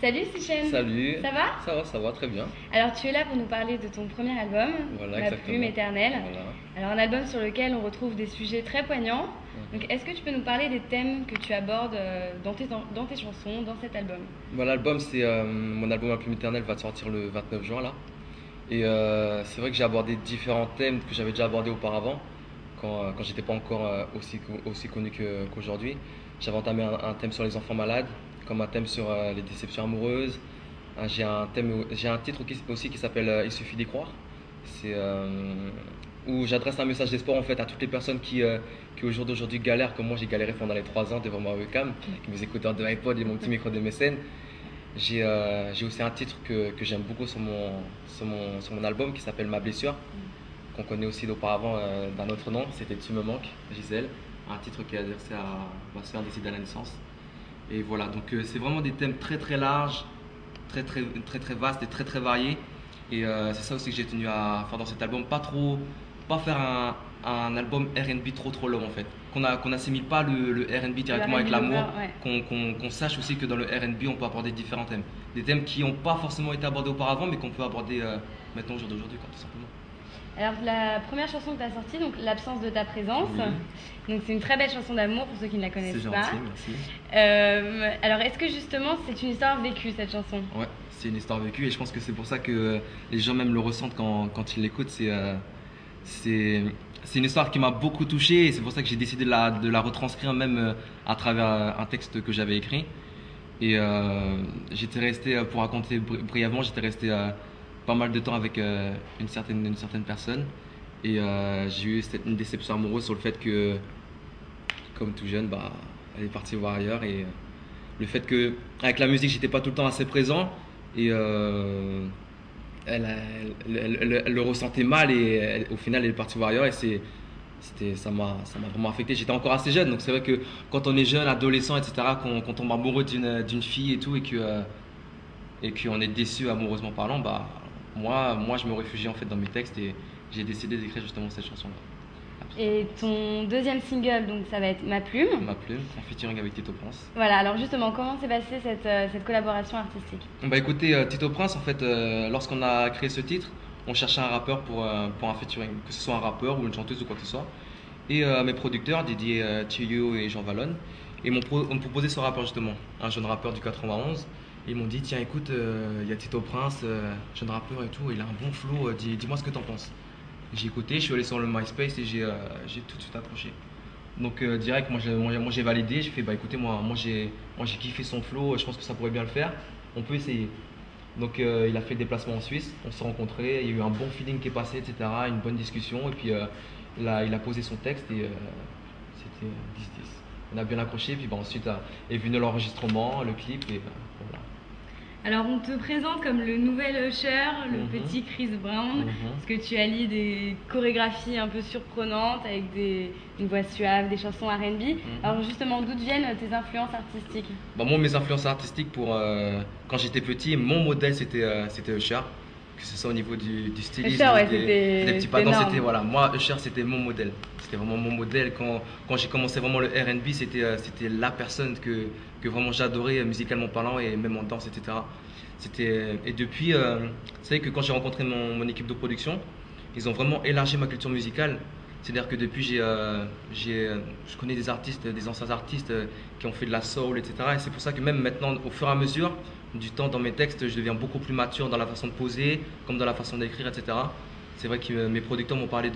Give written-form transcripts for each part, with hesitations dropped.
Salut Sichen. Salut, Ça va? ça va, très bien. Alors tu es là pour nous parler de ton premier album, Voilà, Ma plume exactement. éternelle. Voilà. Alors un album sur lequel on retrouve des sujets très poignants. Donc Mhm. est-ce que tu peux nous parler des thèmes que tu abordes dans tes chansons, dans cet album? Bah, l'album, c'est mon album La Plume Éternelle va sortir le 29 juin là. Et c'est vrai que j'ai abordé différents thèmes que j'avais déjà abordés auparavant, quand j'étais pas encore aussi connu qu'aujourd'hui. J'avais entamé un thème sur les enfants malades, comme un thème sur les déceptions amoureuses. J'ai un titre aussi qui s'appelle Il suffit d'y croire. C'est où j'adresse un message d'espoir en fait à toutes les personnes qui au jour d'aujourd'hui galèrent, comme moi j'ai galéré pendant les 3 ans devant ma webcam, avec mes écouteurs de iPod et mon petit micro de mécène. J'ai aussi un titre que j'aime beaucoup sur mon album qui s'appelle Ma blessure, qu'on connaît aussi d'auparavant d'un autre nom, c'était Tu me manques, Gisèle, un titre qui est adressé à ma soeur décédée à la naissance. Et voilà, donc c'est vraiment des thèmes très très larges, très vastes et très variés. Et c'est ça aussi que j'ai tenu à faire dans cet album, pas faire un album R&B trop long en fait, qu'on assimile pas le R&B Le directement avec R&B l'amour, lover, ouais. qu'on sache aussi que dans le R&B on peut aborder différents thèmes, des thèmes qui n'ont pas forcément été abordés auparavant mais qu'on peut aborder maintenant au jour d'aujourd'hui tout simplement. Alors la première chanson que tu as sortie, donc L'absence de ta présence. Oui. Donc c'est une très belle chanson d'amour pour ceux qui ne la C'est connaissent pas. gentil, merci. Alors est-ce que justement c'est une histoire vécue cette chanson? Ouais, c'est une histoire vécue et je pense que c'est pour ça que les gens même le ressentent quand ils l'écoutent. C'est c'est une histoire qui m'a beaucoup touché et c'est pour ça que j'ai décidé de la retranscrire même à travers un texte que j'avais écrit. Et j'étais resté, pour raconter brièvement, j'étais resté pas mal de temps avec une certaine personne. Et j'ai eu une déception amoureuse sur le fait que, comme tout jeune, bah, elle est partie voir ailleurs. Et le fait que, avec la musique, j'étais pas tout le temps assez présent. Et elle le ressentait mal et au final, elle est partie voir ailleurs. Et ça m'a vraiment affecté. J'étais encore assez jeune, donc c'est vrai que quand on est jeune, adolescent, etc., qu'on tombe amoureux d'une fille et tout, et qu'on est déçu amoureusement parlant, bah, moi, je me réfugie en fait dans mes textes et j'ai décidé d'écrire justement cette chanson-là. Et ton deuxième single, donc ça va être Ma plume. Ma plume, en featuring avec Tito Prince. Voilà, alors justement, comment s'est passée cette collaboration artistique? Bah écoutez, Tito Prince, en fait, lorsqu'on a créé ce titre, on cherchait un rappeur pour un featuring, que ce soit un rappeur ou une chanteuse ou quoi que ce soit. Et mes producteurs, Didier Thillot et Jean Vallone, ont proposé ce rappeur justement, un jeune rappeur du 91. Et ils m'ont dit, tiens écoute, il y a Tito Prince, jeune rappeur et tout, il a un bon flow, dis-moi ce que t'en penses. J'ai écouté, je suis allé sur le MySpace et j'ai tout de suite accroché. Donc direct, moi j'ai validé, j'ai fait bah écoutez moi j'ai kiffé son flow, je pense que ça pourrait bien le faire, on peut essayer. Donc il a fait le déplacement en Suisse, on s'est rencontrés, il y a eu un bon feeling qui est passé, etc. Une bonne discussion et puis il a posé son texte et c'était 10-10. On a bien accroché, puis bah, ensuite est venu l'enregistrement, le clip et voilà. Alors on te présente comme le nouvel Usher, le Mhm. petit Chris Brown, Mhm. parce que tu allies des chorégraphies un peu surprenantes avec une voix suave, des chansons R&B. Alors justement, d'où viennent tes influences artistiques? Bah, moi, mes influences artistiques quand j'étais petit, mon modèle c'était Usher, que ce soit au niveau du stylisme, Usher, ouais, des petits pas. c'était Non, énorme. c'était voilà, moi Usher c'était mon modèle. C'était vraiment mon modèle. Quand j'ai commencé vraiment le R&B, c'était la personne que vraiment j'adorais musicalement parlant et même en danse, etc. Et depuis, c'est vrai que quand j'ai rencontré mon équipe de production, ils ont vraiment élargi ma culture musicale. C'est-à-dire que depuis, je connais des artistes, des anciens artistes qui ont fait de la soul, etc. Et c'est pour ça que même maintenant, au fur et à mesure du temps dans mes textes, je deviens beaucoup plus mature dans la façon de poser, comme dans la façon d'écrire, etc. C'est vrai que mes producteurs m'ont parlé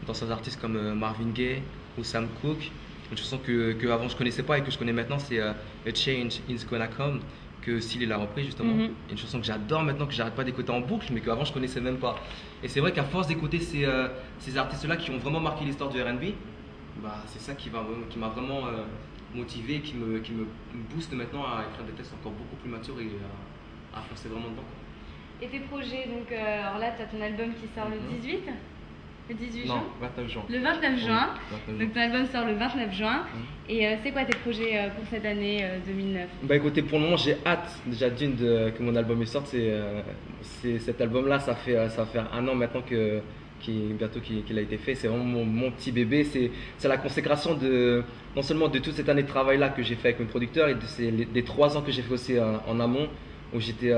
d'anciens artistes comme Marvin Gaye ou Sam Cooke. Une chanson que avant je connaissais pas et que je connais maintenant, c'est A Change Is Gonna Come, que Seal a repris justement. Mhm. Une chanson que j'adore maintenant, que j'arrête pas d'écouter en boucle, mais qu'avant je connaissais même pas. Et c'est vrai qu'à force d'écouter ces artistes-là qui ont vraiment marqué l'histoire du R&B, bah, c'est ça qui m'a vraiment motivé, qui me booste maintenant à écrire des textes encore beaucoup plus matures et à foncer vraiment dedans, quoi. Et tes projets, donc alors là, tu as ton album qui sort le Mhm. 18? Le 18 Non, juin? 29 juin. Le 29 juin. Oui, 29 juin. Donc ton album sort le 29 juin. Mhm. Et c'est quoi tes projets pour cette année 2009? Bah écoutez, pour le moment j'ai hâte déjà que mon album est sorti. C'est cet album-là, ça va faire un an maintenant qu'il a été fait. C'est vraiment mon petit bébé. C'est la consécration non seulement de toute cette année de travail-là que j'ai fait avec mes producteurs et des 3 ans que j'ai fait aussi en amont, où j'étais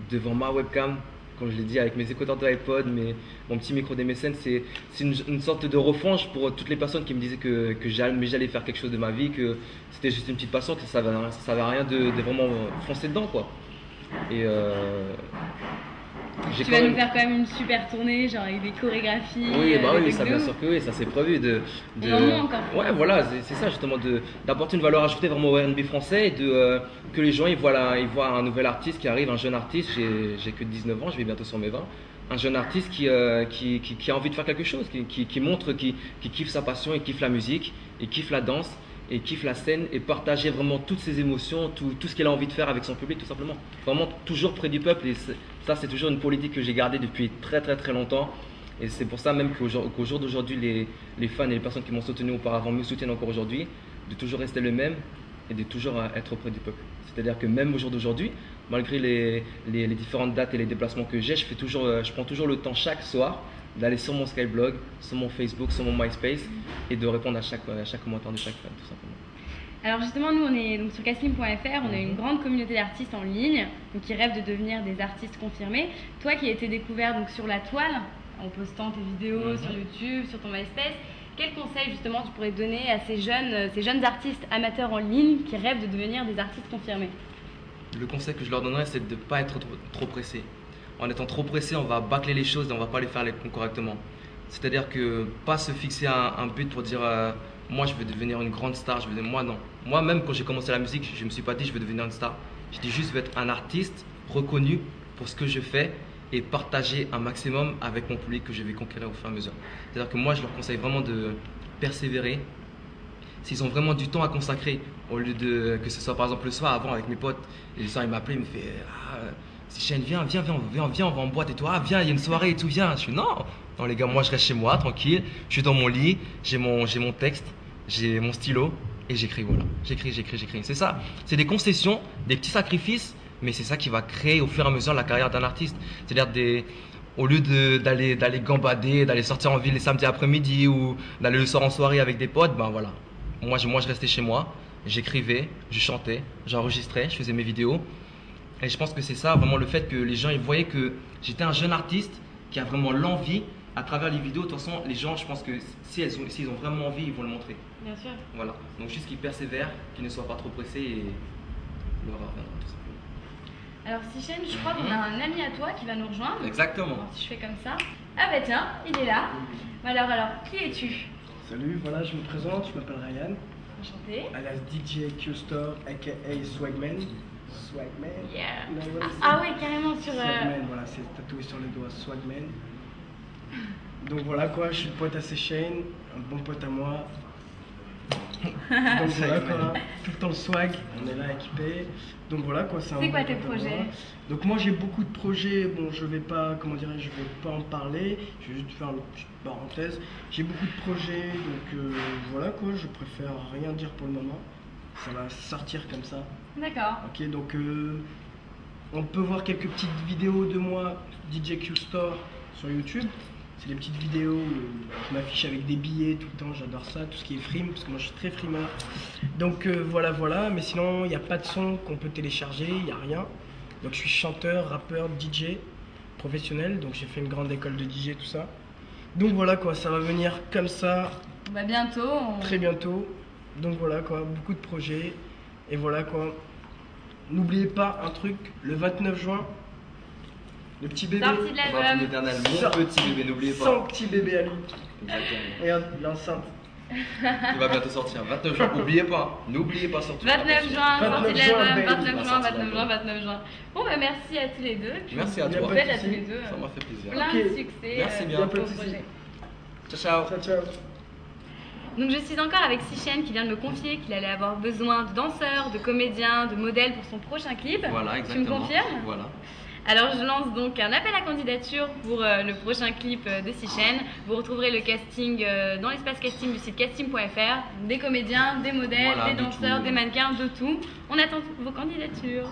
devant ma webcam, comme je l'ai dit, avec mes écouteurs de iPod, mon petit micro des mécènes. C'est une sorte de revanche pour toutes les personnes qui me disaient que j'allais faire quelque chose de ma vie, que c'était juste une petite passion, que ça ne servait à rien de vraiment foncer dedans, quoi. Et tu vas nous faire quand même une super tournée, genre avec des chorégraphies. Oui, oui, ça bien sûr que oui, ça c'est prévu encore. Ouais, voilà, c'est ça justement, d'apporter une valeur ajoutée vraiment au R&B français et que les gens ils voient un nouvel artiste qui arrive, un jeune artiste. J'ai que 19 ans, je vais bientôt sur mes 20. Un jeune artiste qui a envie de faire quelque chose, qui montre, qui kiffe sa passion, il kiffe la musique, il kiffe la danse, et kiffe la scène et partager vraiment toutes ses émotions, tout ce qu'il a envie de faire avec son public tout simplement. Vraiment toujours près du peuple, et ça c'est toujours une politique que j'ai gardée depuis très longtemps. Et c'est pour ça même qu'au jour d'aujourd'hui, les fans et les personnes qui m'ont soutenu auparavant me soutiennent encore aujourd'hui, de toujours rester le même et de toujours être auprès du peuple. C'est-à-dire que même au jour d'aujourd'hui, malgré les différentes dates et les déplacements que j'ai, je prends toujours le temps chaque soir d'aller sur mon Skyblog, sur mon Facebook, sur mon MySpace et de répondre à chaque commentaire de chaque fan, tout simplement. Alors justement, nous on est donc sur casting.fr, on a une grande communauté d'artistes en ligne donc qui rêvent de devenir des artistes confirmés. Toi qui as été découvert donc sur la toile, en postant tes vidéos sur YouTube, sur ton MySpace, quel conseil justement tu pourrais donner à ces jeunes artistes amateurs en ligne qui rêvent de devenir des artistes confirmés? Le conseil que je leur donnerais, c'est de ne pas être trop pressé. En étant trop pressé, on va bâcler les choses et on ne va pas les faire correctement. C'est-à-dire que pas se fixer un but pour dire moi je veux devenir une grande star, moi non. Moi-même quand j'ai commencé la musique, je ne me suis pas dit je veux devenir une star. Je dis juste je veux être un artiste reconnu pour ce que je fais et partager un maximum avec mon public que je vais conquérir au fur et à mesure. C'est-à-dire que moi je leur conseille vraiment de persévérer. S'ils ont vraiment du temps à consacrer, au lieu de que ce soit par exemple le soir avant avec mes potes, et le soir il m'appelait, il me fait Sichène, viens, on va en boîte et toi, viens, il y a une soirée et tout, viens. Je suis non, les gars, moi je reste chez moi, tranquille, je suis dans mon lit, j'ai mon texte, j'ai mon stylo et j'écris, voilà. J'écris. C'est ça, c'est des concessions, des petits sacrifices, mais c'est ça qui va créer au fur et à mesure la carrière d'un artiste. C'est-à-dire au lieu d'aller gambader, d'aller sortir en ville les samedis après-midi ou d'aller le soir en soirée avec des potes, ben voilà. Moi je restais chez moi, j'écrivais, je chantais, j'enregistrais, je faisais mes vidéos. Et je pense que c'est ça, vraiment le fait que les gens ils voyaient que j'étais un jeune artiste qui a vraiment l'envie à travers les vidéos. De toute façon, les gens, je pense que s'ils ont vraiment envie, ils vont le montrer. Bien sûr. Voilà, donc juste qu'ils persévèrent, qu'ils ne soient pas trop pressés et l'horreur viendra tout simplement. Alors Sichène, je crois qu'on a un ami à toi qui va nous rejoindre. Exactement. Alors, si je fais comme ça. Ah bah tiens, il est là. Alors, qui es-tu? Salut, voilà, je me présente, je m'appelle Ryan. Enchanté. Alias DJ Q-Store, aka Swagman. Yeah. Non, voilà, oui, carrément sur... Swagman, voilà, c'est tatoué sur les doigts, Swagman. Donc voilà quoi, je suis le pote à Sichène, un bon pote à moi. Donc voilà quoi, tout le temps le swag, on est là équipé. Donc voilà quoi, c'est quoi tes projets? Donc moi j'ai beaucoup de projets, bon je vais pas, je vais pas en parler, je vais juste faire une petite parenthèse. J'ai beaucoup de projets, donc voilà quoi, je préfère rien dire pour le moment. Ça va sortir comme ça. D'accord. Ok, donc on peut voir quelques petites vidéos de moi, DJ Q-Store, sur YouTube. C'est des petites vidéos où je m'affiche avec des billets tout le temps, j'adore ça, tout ce qui est frime, parce que moi je suis très frimeur. Donc voilà, mais sinon il n'y a pas de son qu'on peut télécharger, il n'y a rien. Donc je suis chanteur, rappeur, DJ, professionnel, donc j'ai fait une grande école de DJ, tout ça. Donc voilà quoi, ça va venir comme ça. Bah bientôt. Très bientôt. Donc voilà quoi, beaucoup de projets. Et voilà quoi. N'oubliez pas un truc, le 29 juin, le petit bébé. Sortie de l'album. Mon petit bébé, n'oubliez pas. Son petit bébé à lui. Exactement. Regarde, l'enceinte. Il va bientôt sortir, 29 juin, n'oubliez pas surtout. 29 juin, sortie de l'album, 29 juin. Bon bah merci à tous les deux. Merci à toi. Belle à tous les deux. Ça m'a fait plaisir. Plein de succès. Merci bien. Pour le projet. Ciao. Donc je suis encore avec Sichène qui vient de me confier qu'il allait avoir besoin de danseurs, de comédiens, de modèles pour son prochain clip. Voilà, exactement. Tu me confirmes? Voilà. Alors je lance donc un appel à candidature pour le prochain clip de Sichène. Vous retrouverez le casting dans l'espace casting du site casting.fr. Des comédiens, des modèles, des danseurs, des mannequins, de tout. On attend vos candidatures.